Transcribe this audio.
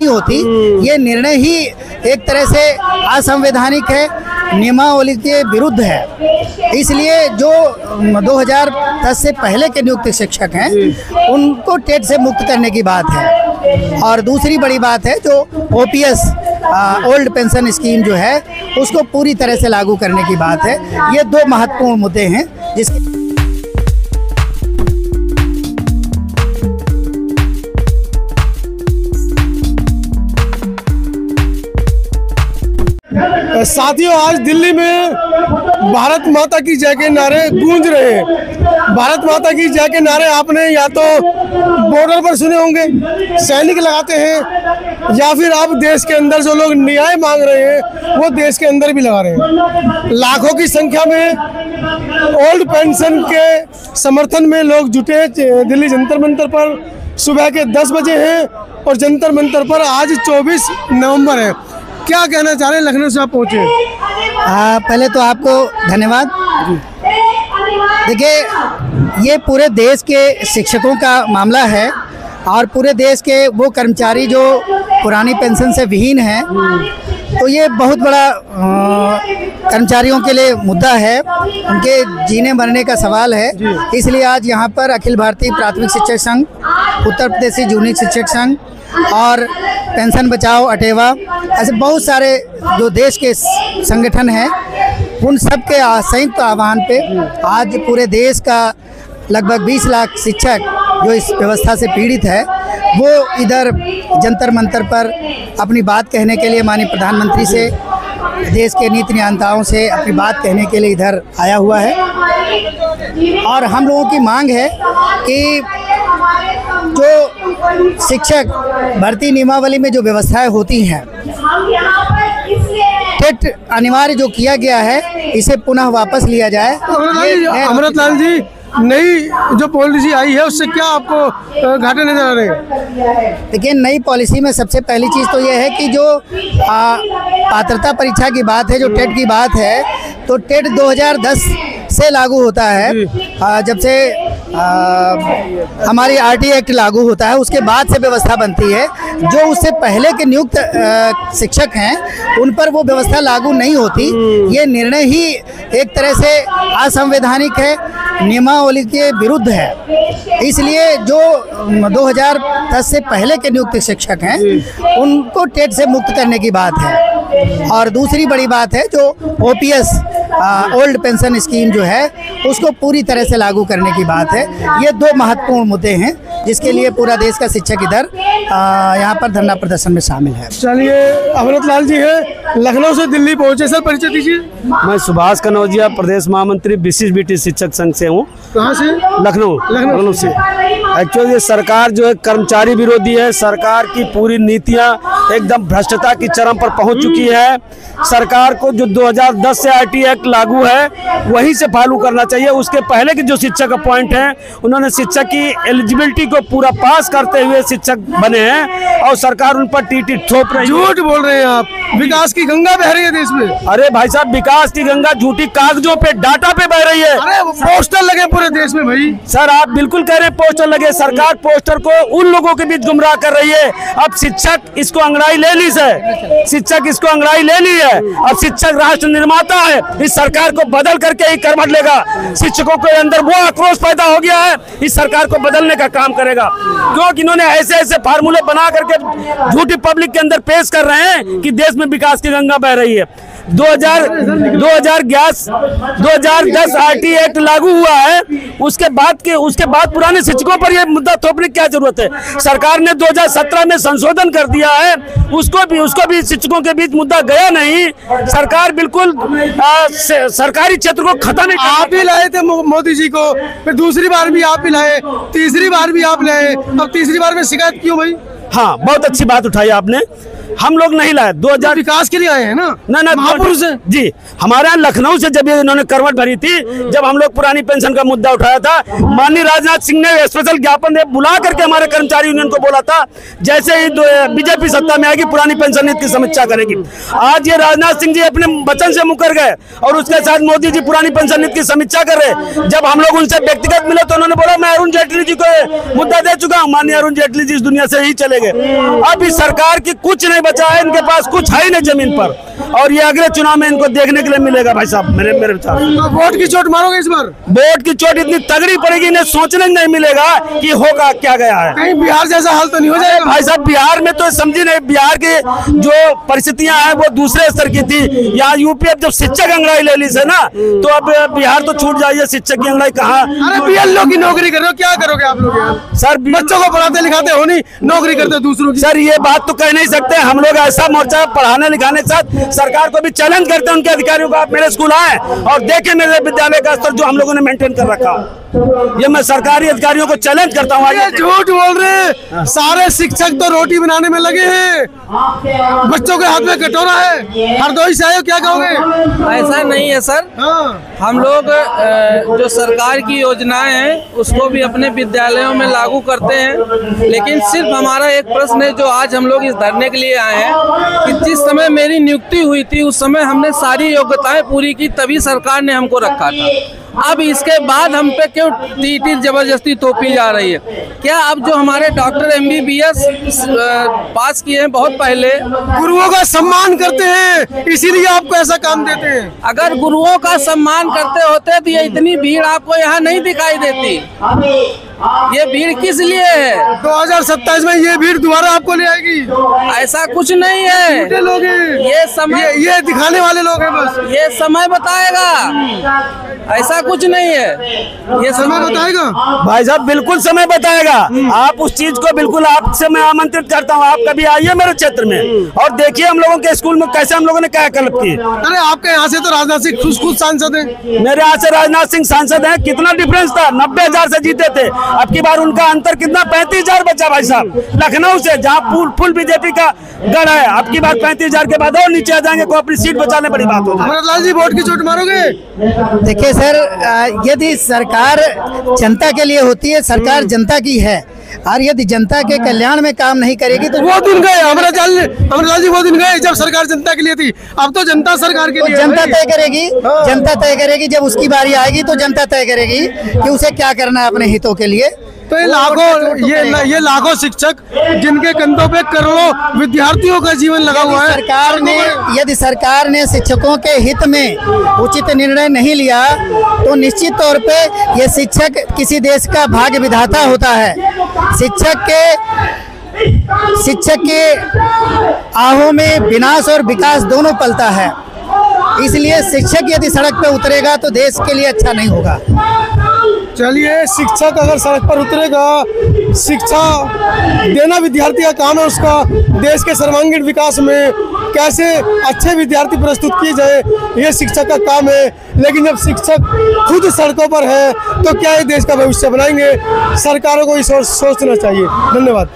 होती। ये निर्णय ही एक तरह से असंवैधानिक है, नियमावली के विरुद्ध है। इसलिए जो 2010 से पहले के नियुक्त शिक्षक हैं उनको टेट से मुक्त करने की बात है। और दूसरी बड़ी बात है जो ओपीएस ओल्ड पेंशन स्कीम जो है उसको पूरी तरह से लागू करने की बात है। ये दो महत्वपूर्ण मुद्दे हैं जिसके साथियों, आज दिल्ली में भारत माता की जय के नारे गूंज रहे हैं। भारत माता की जय के नारे आपने या तो बॉर्डर पर सुने होंगे, सैनिक लगाते हैं, या फिर आप देश के अंदर जो लोग न्याय मांग रहे हैं वो देश के अंदर भी लगा रहे हैं। लाखों की संख्या में ओल्ड पेंशन के समर्थन में लोग जुटे दिल्ली जंतर मंतर पर। सुबह के 10 बजे हैं और जंतर मंतर पर आज 24 नवंबर है। क्या कहना चाह रहे हैं, लखनऊ से आप पहुँचे? पहले तो आपको धन्यवाद। देखिए, ये पूरे देश के शिक्षकों का मामला है और पूरे देश के वो कर्मचारी जो पुरानी पेंशन से विहीन हैं, तो ये बहुत बड़ा कर्मचारियों के लिए मुद्दा है, उनके जीने मरने का सवाल है। इसलिए आज यहाँ पर अखिल भारतीय प्राथमिक शिक्षक संघ, उत्तर प्रदेशी जूनियर शिक्षक संघ और पेंशन बचाओ अटेवा, ऐसे बहुत सारे जो देश के संगठन हैं, उन सब के संयुक्त आह्वान पे आज पूरे देश का लगभग 20 लाख शिक्षक जो इस व्यवस्था से पीड़ित है वो इधर जंतर मंतर पर अपनी बात कहने के लिए माननीय प्रधानमंत्री से, देश के नीति नियंताओं से अपनी बात कहने के लिए इधर आया हुआ है। और हम लोगों की मांग है कि जो शिक्षक भर्ती नियमावली में जो व्यवस्थाएं होती हैं, टेट अनिवार्य जो किया गया है इसे पुनः वापस लिया जाए। अमृतलाल जी, नई जो पॉलिसी आई है उससे क्या आपको घाटे नजर आ रहे हैं? देखिए, नई पॉलिसी में सबसे पहली चीज़ तो ये है कि जो पात्रता परीक्षा की बात है, जो टेट की बात है, तो टेट 2010 से लागू होता है। जब से हमारी आरटी एक्ट लागू होता है उसके बाद से व्यवस्था बनती है। जो उससे पहले के नियुक्त शिक्षक हैं उन पर वो व्यवस्था लागू नहीं होती। ये निर्णय ही एक तरह से असंवैधानिक है, नियमावली के विरुद्ध है। इसलिए जो 2010 से पहले के नियुक्त शिक्षक हैं उनको टेट से मुक्त करने की बात है। और दूसरी बड़ी बात है जो ओपीएस ओल्ड पेंशन स्कीम जो है उसको पूरी तरह से लागू करने की बात है। ये दो महत्वपूर्ण मुद्दे हैं जिसके लिए पूरा देश का शिक्षक इधर यहाँ पर धरना प्रदर्शन में शामिल है। चलिए, अमृतलाल जी है, लखनऊ से दिल्ली पहुँचे, सर परिचय दीजिए। मैं सुभाष कनौजिया, प्रदेश महामंत्री विशिष्ट बीटी शिक्षक संघ से हूँ। कहाँ से? लखनऊ से। एक्चुअली ये सरकार जो है कर्मचारी विरोधी है। सरकार की पूरी नीतियाँ एकदम भ्रष्टता की चरम पर पहुँच चुकी है। सरकार को जो 2010 से आरटी एक्ट लागू है वहीं से फॉलो करना चाहिए। उसके पहले के जो शिक्षक अपॉइंट हैं उन्होंने शिक्षक की एलिजिबिलिटी को पूरा पास करते हुए शिक्षक बने हैं और सरकार उन पर टीटी थोप रही है। झूठ बोल रहे हैं आप, विकास की गंगा बह रही है देश में। अरे भाई साहब, विकास की गंगा झूठी कागजों पे, डाटा पे बह रही है। अरे पोस्टर लगे पूरे देश में भाई। सर, आप बिल्कुल कह रहे हैं पोस्टर लगे। सरकार पोस्टर को उन लोगों के बीच गुमराह कर रही है। अब शिक्षक इसको अंगड़ाई ले ली है, शिक्षक इसको अंगड़ाई ले ली है। अब शिक्षक राष्ट्र निर्माता है, इस सरकार को बदल करके ही करवट लेगा। शिक्षकों के अंदर वो आक्रोश पैदा हो गया है, इस सरकार को बदलने का काम करेगा। क्योंकि इन्होंने ऐसे ऐसे फार्मूले बना करके झूठी पब्लिक के अंदर पेश कर रहे हैं कि देश में विकास की गंगा बह रही है। 2010 आरटी एक्ट लागू हुआ है, उसके बाद पुराने शिक्षकों पर यह मुद्दा थोपने की क्या जरूरत है? सरकार ने 2017 में संशोधन कर दिया है, उसको भी शिक्षकों के बीच मुद्दा गया नहीं। सरकार बिल्कुल सरकारी क्षेत्र को खत्म नहीं। आप ही लाए थे मोदी जी को, फिर दूसरी बार भी आप ही लाए, तीसरी बार भी आप लाए, अब तीसरी बार में शिकायत क्यों भाई? हाँ, बहुत अच्छी बात उठाई आपने। हम लोग नहीं लाए। 2000 विकास के लिए आए हैं ना? ना महापुरुष है जी। हमारे यहाँ लखनऊ से जब इन्होंने करवट भरी थी, जब हम लोग पुरानी पेंशन का मुद्दा उठाया था, माननीय राजनाथ सिंह ने स्पेशल ज्ञापन दे बुला करके हमारे कर्मचारी यूनियन को बोला था, जैसे ही बीजेपी सत्ता में आएगी पुरानी पेंशन नीति की समीक्षा करेगी। आज ये राजनाथ सिंह जी अपने वचन से मुकर गए और उसके साथ मोदी जी पुरानी पेंशन नीति की समीक्षा कर रहे। जब हम लोग उनसे व्यक्तिगत मिले तो उन्होंने बोला मैं अरुण जेटली जी को मुद्दा दे चुका हूँ, माननीय अरुण जेटली जी इस दुनिया से ही चले गए। अब इस सरकार की कुछ नहीं बचा है, इनके पास कुछ है ही नहीं जमीन पर, और ये अगले चुनाव में इनको देखने के लिए मिलेगा भाई साहब। मेरे विचार तो वोट की चोट मारोगे इस बार? वोट की चोट इतनी तगड़ी पड़ेगी, इन्हें सोचने नहीं मिलेगा कि होगा क्या गया है। कहीं बिहार जैसा हाल तो नहीं हो जाएगा? भाई साहब बिहार में तो समझी नहीं, बिहार की जो परिस्थितियां हैं वो दूसरे स्तर की थी। यहाँ यूपी अब जब शिक्षक अंगड़ाई ले ली से ना, तो अब बिहार तो छूट जाइए, शिक्षक की अंगड़ाई कहाँ। अरे बीएलओ की नौकरी कर रहे हो, क्या करोगे आप लोग यार? सर बच्चों को पढ़ाते लिखाते हो नहीं, नौकरी करते हो दूसरों की। सर ये बात तो कह नहीं सकते। हम लोग ऐसा मोर्चा पढ़ाने लिखाने के साथ सरकार को भी चैलेंज करते हैं, उनके अधिकारियों को आप मेरे स्कूल आए और देखें मेरे विद्यालय का स्तर जो हम लोगों ने मेंटेन कर रखा। ये मैं सरकारी अधिकारियों को चैलेंज करता हूँ। ये झूठ बोल रहे, सारे शिक्षक तो रोटी बनाने में लगे हैं, बच्चों के हाथ में कटोरा है। हरदोई से आए हो, क्या कहोगे? ऐसा नहीं है सर। हम लोग जो सरकार की योजनाएं हैं उसको भी अपने विद्यालयों में लागू करते हैं, लेकिन सिर्फ हमारा एक प्रश्न है जो आज हम लोग इस धरने के लिए आए हैं कि जिस समय मेरी नियुक्ति हुई थी उस समय हमने सारी योग्यताएं पूरी की, तभी सरकार ने हमको रखा था। अब इसके बाद हम पे क्यों टीटी जबरदस्ती थोपी जा रही है? क्या अब जो हमारे डॉक्टर MBBS पास किए हैं बहुत पहले, गुरुओं का सम्मान करते हैं इसीलिए आपको ऐसा काम देते हैं। अगर गुरुओं का सम्मान करते होते तो ये इतनी भीड़ आपको यहाँ नहीं दिखाई देती। ये भीड़ किस लिए है? 2027 में ये भीड़ दोबारा आपको ले आएगी। ऐसा कुछ नहीं है, झूठे लोग हैं, ये समय ये दिखाने वाले लोग हैं बस। ये समय बताएगा, ऐसा कुछ नहीं है, ये समय बताएगा। भाई साहब बिल्कुल समय बताएगा। आप उस चीज को बिल्कुल आपसे मैं आमंत्रित करता हूँ, आप कभी आइए मेरे क्षेत्र में और देखिए हम लोगों के स्कूल में कैसे हम लोगों ने क्या कल्प की। अरे आपके यहाँ से तो राजनाथ सिंह खुद सांसद है। मेरे यहाँ से राजनाथ सिंह सांसद हैं, कितना डिफरेंस था, 90,000 से जीते थे। अब की बार उनका अंतर कितना, 35,000 बचा भाई साहब। लखनऊ से जहाँ फुल बीजेपी का गढ़ है, अब की बार 35,000 के बाद और नीचे आ जाएंगे, को अपनी सीट बचाने बड़ी बात होगी। अमरलाल जी वोट की चोट मारोगे? देखिए सर, यदि सरकार जनता के लिए होती है, सरकार जनता की है, और यदि जनता के कल्याण में काम नहीं करेगी तो वो दिन गए अमरलाल जी, वो दिन गए जब सरकार जनता के लिए थी। अब तो जनता सरकार के लिए। जनता तय करेगी, जनता तय करेगी। जब उसकी बारी आएगी तो जनता तय करेगी कि उसे क्या करना है अपने हितों के लिए। तो ये लाखों शिक्षक जिनके कंधों पे करोड़ों विद्यार्थियों का जीवन लगा हुआ है, यदि सरकार ने शिक्षकों के हित में उचित निर्णय नहीं लिया तो निश्चित तौर पे ये शिक्षक किसी देश का भाग्य विधाता होता है। शिक्षक के आहों में विनाश और विकास दोनों पलता है, इसलिए शिक्षक यदि सड़क पे उतरेगा तो देश के लिए अच्छा नहीं होगा। चलिए, शिक्षक अगर सड़क पर उतरेगा, शिक्षा देना विद्यार्थी का काम है, उसका देश के सर्वांगीण विकास में कैसे अच्छे विद्यार्थी प्रस्तुत किए जाए ये शिक्षक का काम है। लेकिन जब शिक्षक खुद सड़कों पर है तो क्या ये देश का भविष्य बनाएंगे? सरकारों को ये सोचना चाहिए। धन्यवाद।